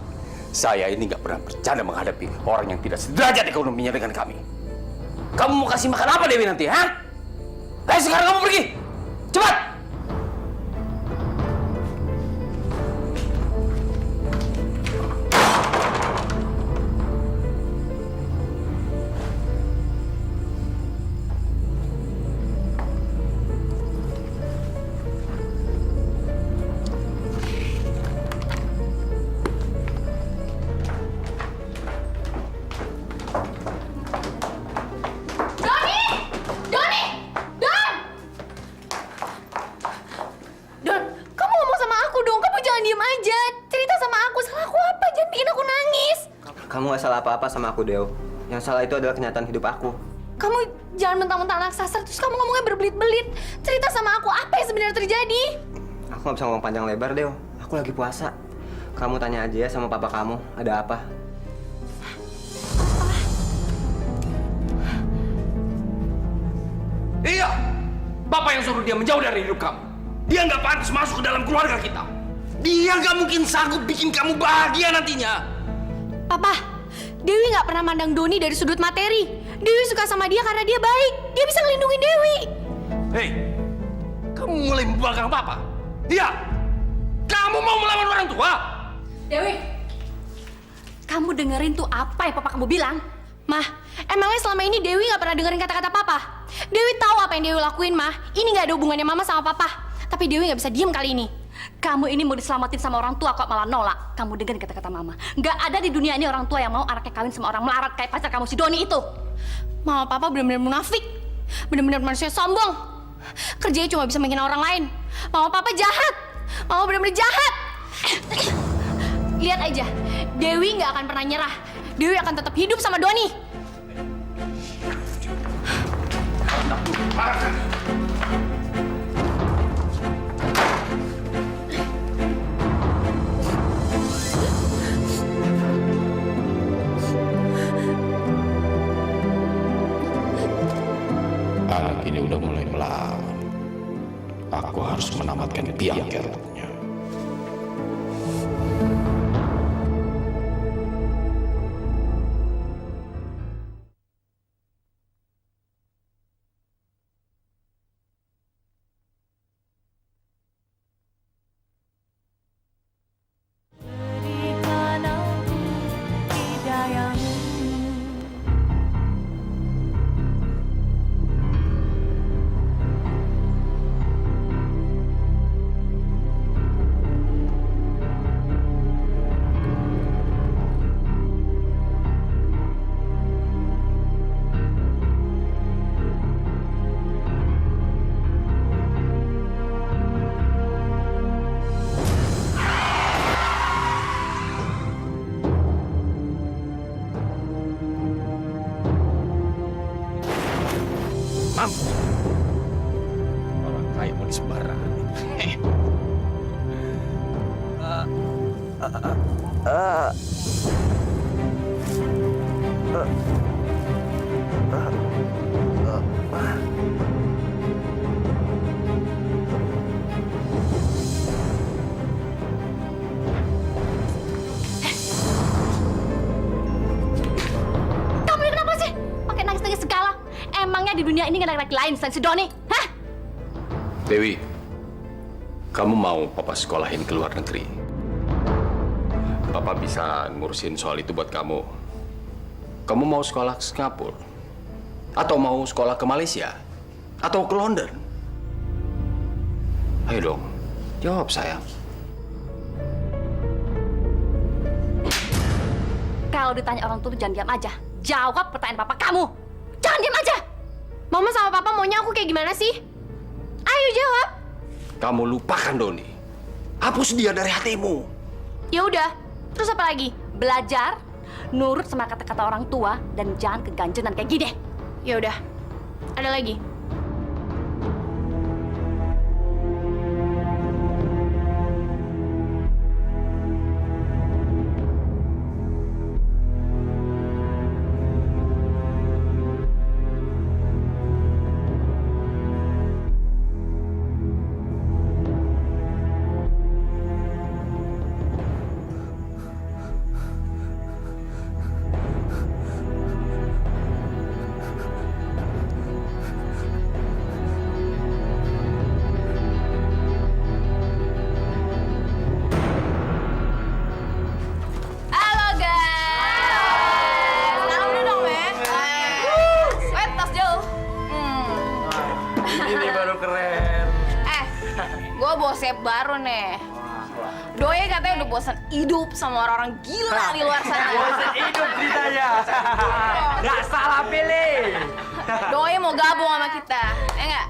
Saya ini nggak pernah bercanda menghadapi orang yang tidak sederajat ekonominya dengan kami. Kamu mau kasih makan apa Dewi nanti, ha? Ayo sekarang kamu pergi! Cepat! Kamu gak salah apa-apa sama aku, Deo. Yang salah itu adalah kenyataan hidup aku. Kamu jangan mentang-mentang anak sasar, terus kamu ngomongnya berbelit-belit. Cerita sama aku, apa yang sebenarnya terjadi? Aku gak bisa ngomong panjang lebar, Deo. Aku lagi puasa. Kamu tanya aja ya sama papa kamu, ada apa? Iya, Bapak yang suruh dia menjauh dari hidup kamu. Dia nggak pantas masuk ke dalam keluarga kita. Dia nggak mungkin sanggup bikin kamu bahagia nantinya. Papa, Dewi nggak pernah mandang Doni dari sudut materi. Dewi suka sama dia karena dia baik. Dia bisa ngelindungin Dewi. Hei, kamu mulai membangkang Papa? Iya, kamu mau melawan orang tua? Dewi, kamu dengerin tuh apa yang Papa kamu bilang? Mah, emangnya selama ini Dewi nggak pernah dengerin kata-kata Papa? Dewi tahu apa yang Dewi lakuin, Mah. Ini nggak ada hubungannya Mama sama Papa. Tapi Dewi nggak bisa diem kali ini. Kamu ini mau diselamatin sama orang tua kok malah nolak. Kamu dengerin kata-kata Mama. Nggak ada di dunia ini orang tua yang mau anaknya kawin sama orang melarat kayak pacar kamu si Doni itu. Mama Papa benar-benar munafik. Benar-benar manusia sombong. Kerjanya cuma bisa menghina orang lain. Mama Papa jahat. Mama benar-benar jahat. Lihat aja, Dewi nggak akan pernah nyerah. Dewi akan tetap hidup sama Doni. Anak ini udah mulai melawan. Aku harus menamatkan tiang keruknya. Orang kaya mau disembarangan. Kamu ini kenapa sih? Pakai nangis-nangis segala. Emangnya di dunia ini nggak ada laki lain selain si Doni? Hah? Dewi, kamu mau Papa sekolahin ke luar negeri? Papa bisa ngurusin soal itu buat kamu. Kamu mau sekolah ke Singapura? Atau mau sekolah ke Malaysia? Atau ke London? Ayo dong, jawab sayang. Kalau ditanya orang tua tuh jangan diam aja. Jawab pertanyaan papa kamu. Jangan diam aja. Mama sama papa maunya aku kayak gimana sih? Ayo jawab. Kamu lupakan Doni. Hapus dia dari hatimu. Ya udah. Terus apa lagi? Belajar, nurut sama kata-kata orang tua dan jangan keganjenan kayak gini. Ya udah. Ada lagi? Bosep baru nih. Doi katanya udah bosan hidup sama orang-orang gila di luar sana. Bosan hidup ceritanya. Gak salah pilih. Doi mau gabung sama kita, ya nggak?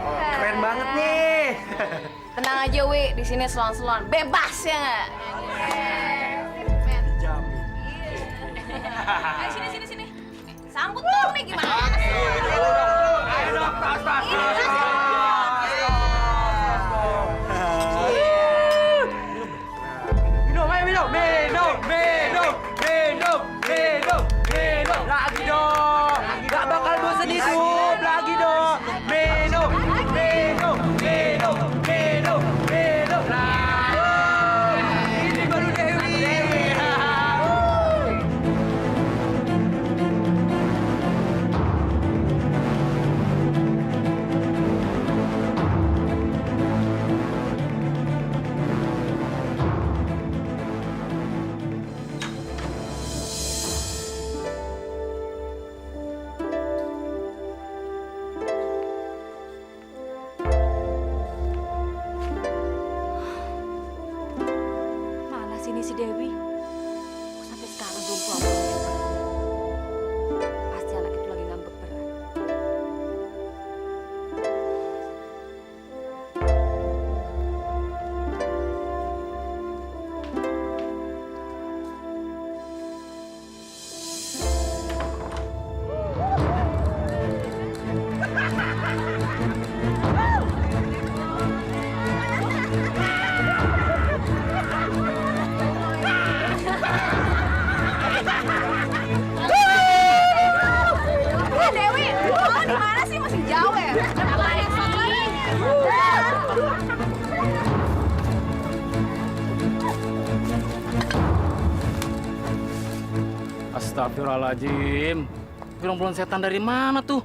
Keren banget nih. Tenang aja, Wi. Di sini selon-selon, bebas ya nggak? Sini. Sambut dong nih gimana sih? Ayo dong, tas. si Dewi. Sampai sekarang belum pulang. Pasti anak itu lagi ngambek berat. Dewi, oh di mana sih, masih jauh ya? Astagfirullahaladzim. Gerombolan setan dari mana tuh?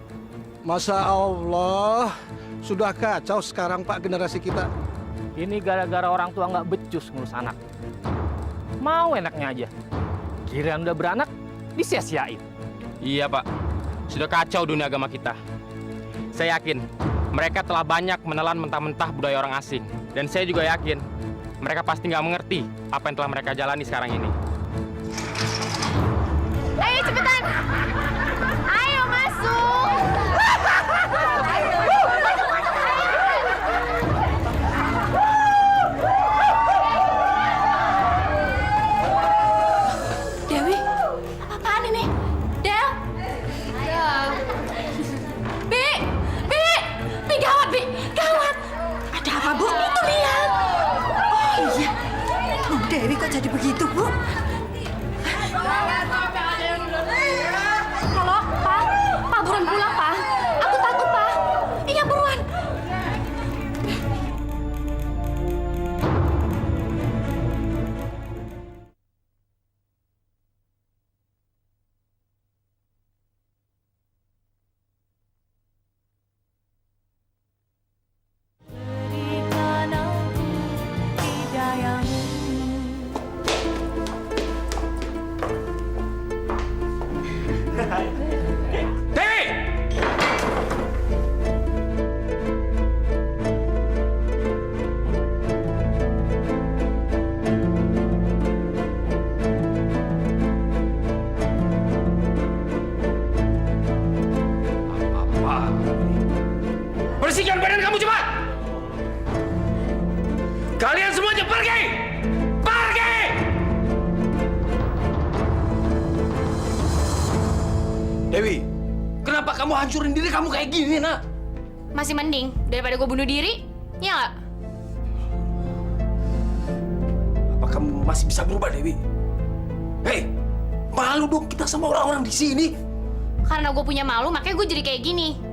Masya Allah, sudah kacau sekarang Pak generasi kita. Ini gara-gara orang tua nggak becus ngurus anak. Mau enaknya aja. Kirain udah beranak, disia-siain. Iya Pak, sudah kacau dunia agama kita. Saya yakin mereka telah banyak menelan mentah-mentah budaya orang asing. Dan saya juga yakin mereka pasti nggak mengerti apa yang telah mereka jalani sekarang ini. Ayo cepetan. Ayo masuk. Dewi, apaan ini? Del? Bi, gawat, Bi, gawat. Ada apa, Bu? Itu lihat. Oh iya. Bu Dewi kok jadi begitu, Bu? Halo, Pak. Pak buruan pulang, Pak. Aku takut, Pak. Iya, buruan. Bersihkan badan kamu cepat! Kalian semuanya pergi! Pergi! Dewi, kenapa kamu hancurin diri kamu kayak gini, nak? Masih mending daripada gue bunuh diri, ya nggak? Apa kamu masih bisa berubah, Dewi? Hei, malu dong kita sama orang-orang di sini. Karena gue punya malu, makanya gue jadi kayak gini.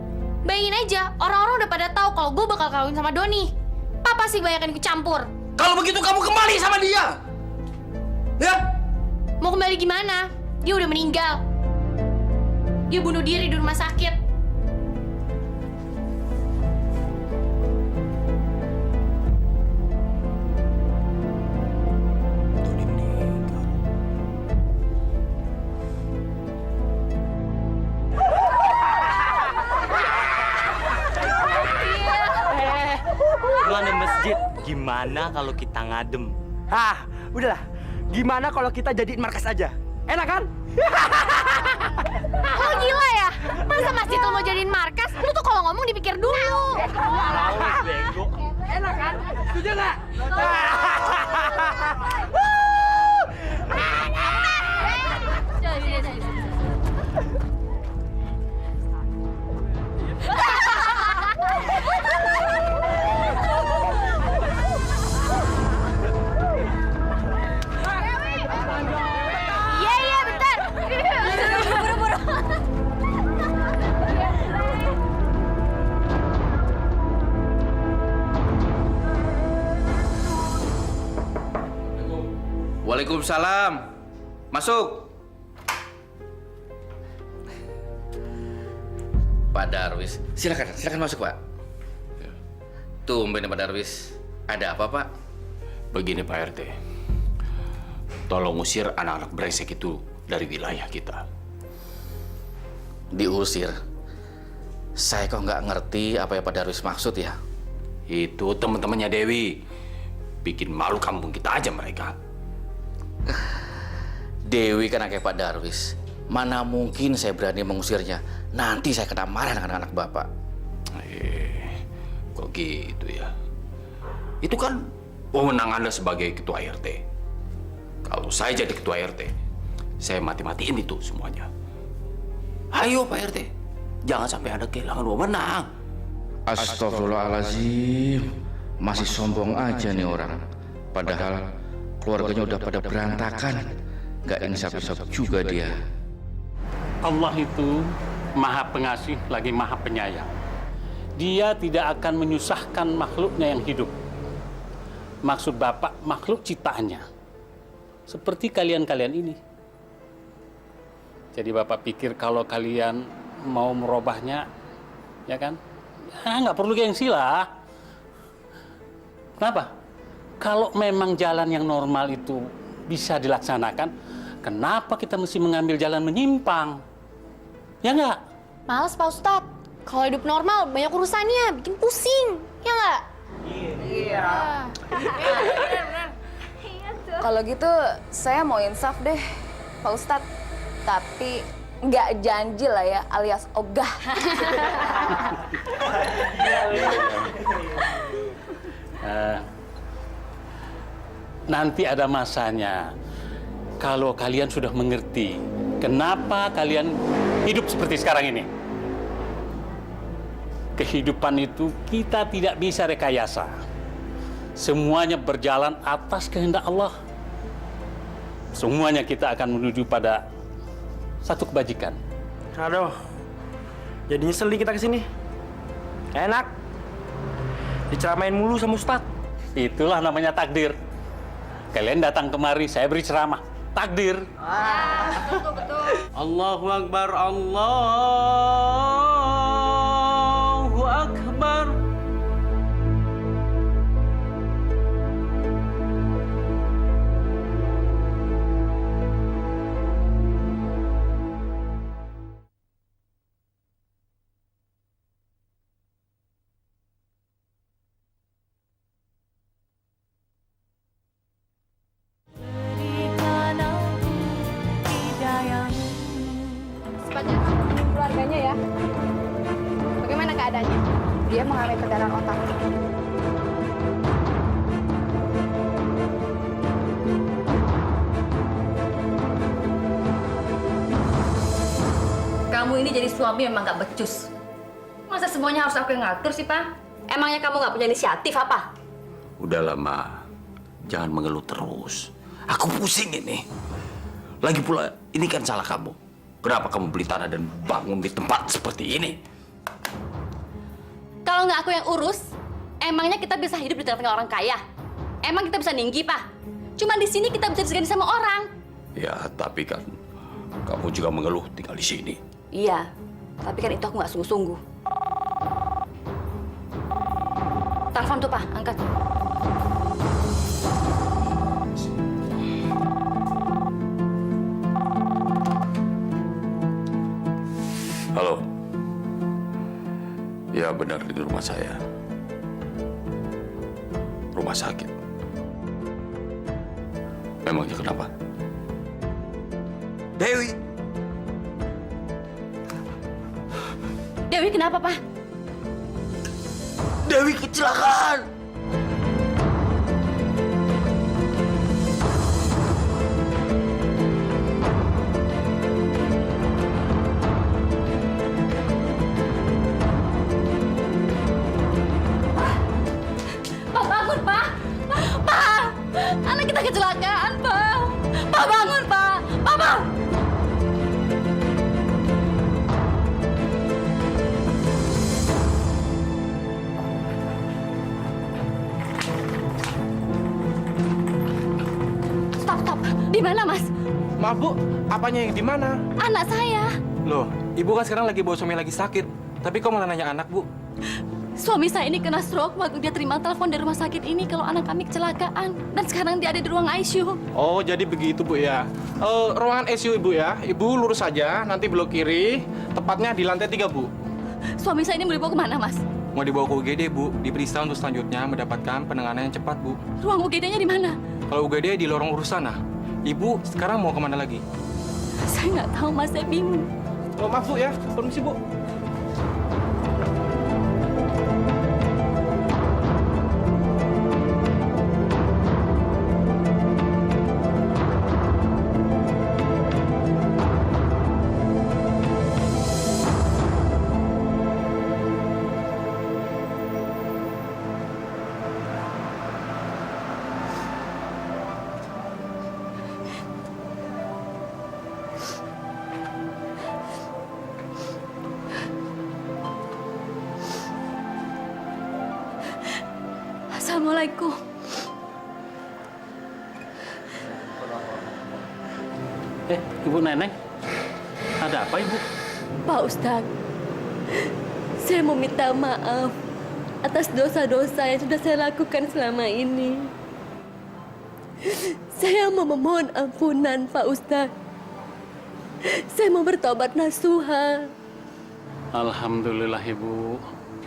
Bayangin aja, orang-orang udah pada tahu kalau gue bakal kawin sama Doni. Papa sih banyak yang ikut campur. Kalau begitu kamu kembali sama dia. Ya? Mau kembali gimana? Dia udah meninggal. Dia bunuh diri di rumah sakit. Lu ada masjid, gimana kalau kita ngadem? Ah, udahlah. Gimana kalau kita jadiin markas aja? Enak kan? Lo gila ya? Masa masjid lo mau jadiin markas? Lu tuh kalau ngomong dipikir dulu. Bego. Enak kan? Setuju nggak? Iya, bentar. Buru-buru. Waalaikumsalam. Masuk. Pak Darwis, silakan masuk, Pak. Tumben Pak Darwis. Ada apa, Pak? Begini Pak RT, tolong usir anak-anak brengsek itu dari wilayah kita. Diusir? Saya kok nggak ngerti apa yang Pak Darwis maksud ya? Itu teman-temannya Dewi. Bikin malu kampung kita aja mereka. Dewi kan anaknya Pak Darwis. Mana mungkin saya berani mengusirnya. Nanti saya kena marah dengan anak Bapak. Kok gitu ya? Itu kan wewenang Anda sebagai ketua RT. Kalau saya jadi ketua RT, saya mati-matiin itu semuanya. Ayo Pak RT, jangan sampai Anda kehilangan wewenang. Astagfirullahaladzim, masih sombong aja nih orang. Padahal keluarganya udah pada berantakan. Gak insaf-insaf juga dia. Allah itu maha pengasih lagi maha penyayang. Dia tidak akan menyusahkan makhluknya yang hidup. Maksud Bapak makhluk ciptaannya. Seperti kalian-kalian ini. Jadi Bapak pikir kalau kalian mau merubahnya, ya kan? Ya nggak perlu gengsi lah. Kenapa? Kalau memang jalan yang normal itu bisa dilaksanakan, kenapa kita mesti mengambil jalan menyimpang? Ya nggak? Males Pak Ustadz. Kalau hidup normal banyak urusannya, bikin pusing. Ya nggak? Iya. Kalau gitu saya mau insaf deh, Pak Ustadz. Tapi nggak janji lah ya, alias ogah. Nanti ada masanya. Kalau kalian sudah mengerti kenapa kalian hidup seperti sekarang ini. Kehidupan itu kita tidak bisa rekayasa. Semuanya berjalan atas kehendak Allah. Semuanya kita akan menuju pada satu kebajikan. Aduh, jadi nyesel nih kita kesini. Enak. Diceramain mulu sama Ustadz. Itulah namanya takdir. Kalian datang kemari, saya beri ceramah. Takdir. Betul. Allahu Akbar, Allahu Akbar. Secepatnya kamu hubungin keluarganya ya. Bagaimana keadaannya? Dia mengalami pendarahan otak. Kamu ini jadi suami memang nggak becus. Masa semuanya harus aku yang ngatur sih, Pak? Emangnya kamu nggak punya inisiatif apa? Udah lama, jangan mengeluh terus. Aku pusing ini. Lagi pula, ini kan salah kamu. Kenapa kamu beli tanah dan bangun di tempat seperti ini? Kalau nggak aku yang urus, emangnya kita bisa hidup di tengah-tengah orang kaya? Emang kita bisa ninggi, Pak? Cuma di sini kita bisa disegani sama orang. Ya, tapi kan kamu juga mengeluh tinggal di sini. Iya, tapi kan itu aku nggak sungguh-sungguh. Telepon tuh, Pak, angkat. Halo. Ya, benar di rumah saya. Rumah sakit. Memangnya kenapa? Dewi. Dewi kenapa, Pak? Dewi kecelakaan. Pak, bangun, Pak! Pak! Anak kita kecelakaan, Pak! Pak, bangun, Pak! Papa! Stop. Di mana, Mas? Maaf, Bu. Apanya yang di mana? Anak saya. Loh, Ibu kan sekarang lagi bawa suami lagi sakit. Tapi kok malah nanya anak, Bu? Suami saya ini kena stroke waktu dia terima telepon dari rumah sakit ini kalau anak kami kecelakaan. Dan sekarang dia ada di ruang ICU. Oh, jadi begitu, Bu, ya. Ruangan ICU, Ibu, ya. Ibu lurus saja, nanti belok kiri. Tepatnya di lantai 3, Bu. Suami saya ini mau dibawa kemana, Mas? Mau dibawa ke UGD, Bu. Diperiksa untuk selanjutnya mendapatkan penanganan yang cepat, Bu. Ruang UGD-nya di mana? Kalau UGD di lorong urus sana. Ibu sekarang mau kemana lagi? Saya nggak tahu, Mas. Saya bingung. Oh, maaf Bu ya, permisi Bu. Assalamualaikum. Ibu Neneng, ada apa Ibu? Pak Ustadz, saya mau minta maaf atas dosa-dosa yang sudah saya lakukan selama ini. Saya mau memohon ampunan, Pak Ustadz. Saya mau bertobat nasuha. Alhamdulillah Ibu,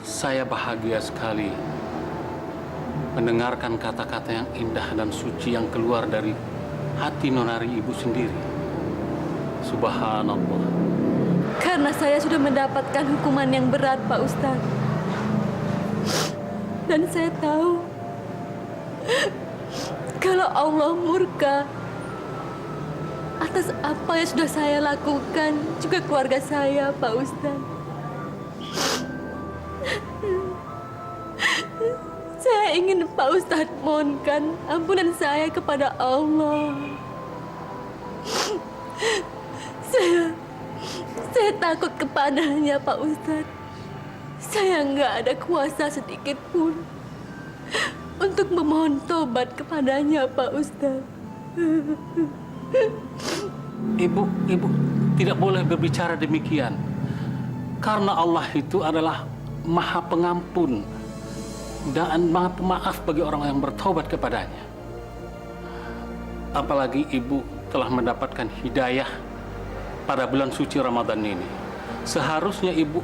saya bahagia sekali mendengarkan kata-kata yang indah dan suci yang keluar dari hati nonari Ibu sendiri. Subhanallah. Karena saya sudah mendapatkan hukuman yang berat, Pak Ustadz. Dan saya tahu kalau Allah murka atas apa yang sudah saya lakukan, juga keluarga saya, Pak Ustadz. Saya ingin Pak Ustadz mohonkan ampunan saya kepada Allah. Saya takut kepadanya, Pak Ustadz. Saya nggak ada kuasa sedikit pun untuk memohon tobat kepadanya, Pak Ustadz. Ibu tidak boleh berbicara demikian. Karena Allah itu adalah Maha Pengampun dan Maha Pemaaf bagi orang yang bertobat kepadanya. Apalagi Ibu telah mendapatkan hidayah pada bulan suci Ramadan ini. Seharusnya Ibu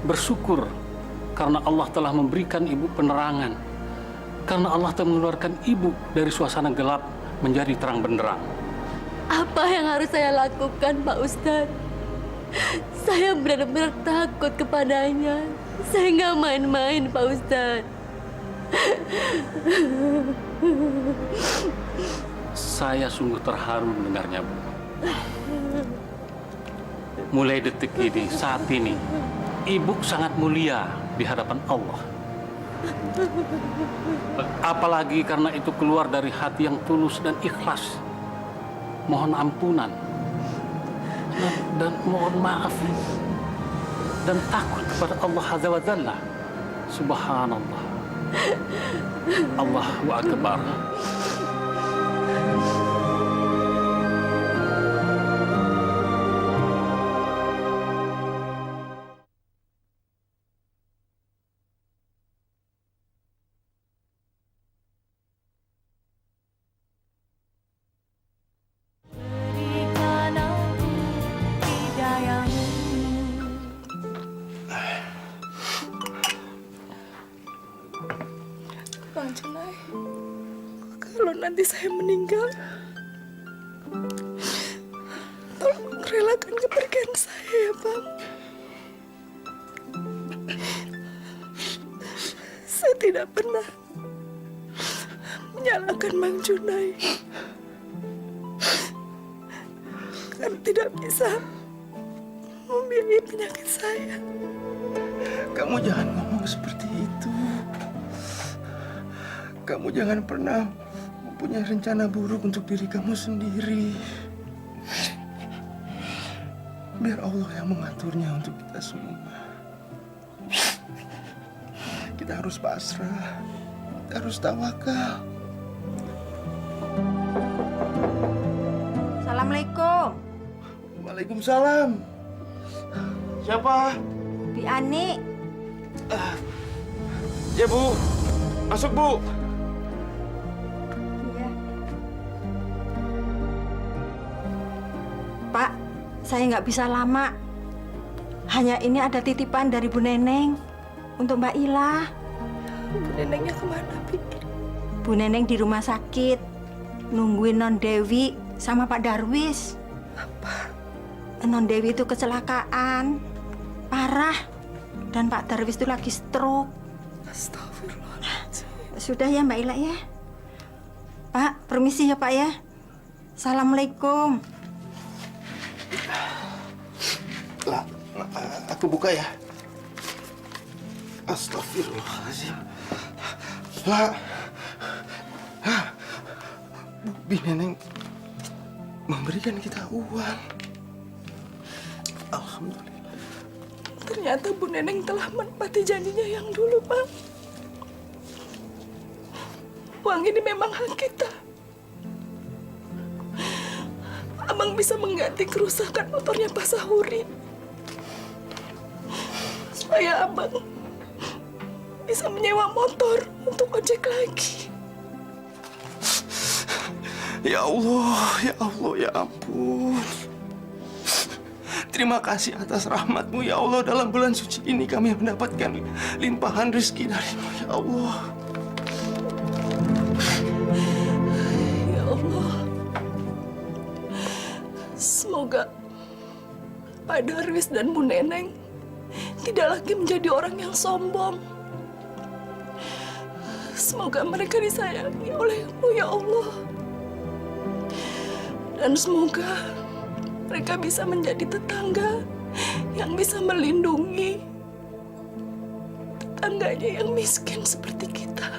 bersyukur karena Allah telah memberikan Ibu penerangan. Karena Allah telah mengeluarkan Ibu dari suasana gelap menjadi terang benderang. Apa yang harus saya lakukan, Pak Ustadz? Saya benar-benar takut kepadanya. Saya nggak main-main, Pak Ustadz. Saya sungguh terharu mendengarnya, Bu. Mulai detik ini, saat ini, Ibu sangat mulia di hadapan Allah. Apalagi karena itu keluar dari hati yang tulus dan ikhlas. Mohon ampunan dan mohon maaf dan takut kepada Allah Azza wa Jalla. Subhanallah. Allahu Akbar. Bang Junai, kalau nanti saya meninggal, tolong relakan kepergian saya ya, Bang. Saya tidak pernah menyalahkan Bang Junai. Karena tidak bisa membiayai penyakit saya. Kamu jangan ngomong seperti itu. Kamu jangan pernah mempunyai rencana buruk untuk diri kamu sendiri. Biar Allah yang mengaturnya untuk kita semua. Kita harus pasrah. Kita harus tawakal. Assalamualaikum. Waalaikumsalam. Siapa? Bi Ani. Ya, Bu. Masuk, Bu. Pak, saya nggak bisa lama. Hanya ini ada titipan dari Bu Neneng untuk Mbak Ila. Bu Nenengnya kemana, Pi? Bu Neneng di rumah sakit, nungguin Non Dewi sama Pak Darwis. Apa? Non Dewi itu kecelakaan parah dan Pak Darwis itu lagi stroke. Astagfirullahaladzim. Sudah ya Mbak Ila ya. Pak, permisi ya Pak ya. Assalamualaikum. Lah, aku buka ya. Astagfirullahaladzim. Lah, Bu Neneng memberikan kita uang. Alhamdulillah. Ternyata Bu Neneng telah menepati janjinya yang dulu, Pak. Uang ini memang hak kita. Abang bisa mengganti kerusakan motornya Pak Sahuri. Supaya Abang bisa menyewa motor untuk ojek lagi. Ya Allah, ya ampun. Terima kasih atas rahmat-Mu ya Allah. Dalam bulan suci ini kami mendapatkan limpahan rezeki dari-Mu ya Allah. Ya Allah. Semoga Pak Darwis dan Bu Neneng tidak lagi menjadi orang yang sombong. Semoga mereka disayangi oleh-Mu ya Allah. Dan semoga mereka bisa menjadi tetangga yang bisa melindungi tetangganya yang miskin seperti kita.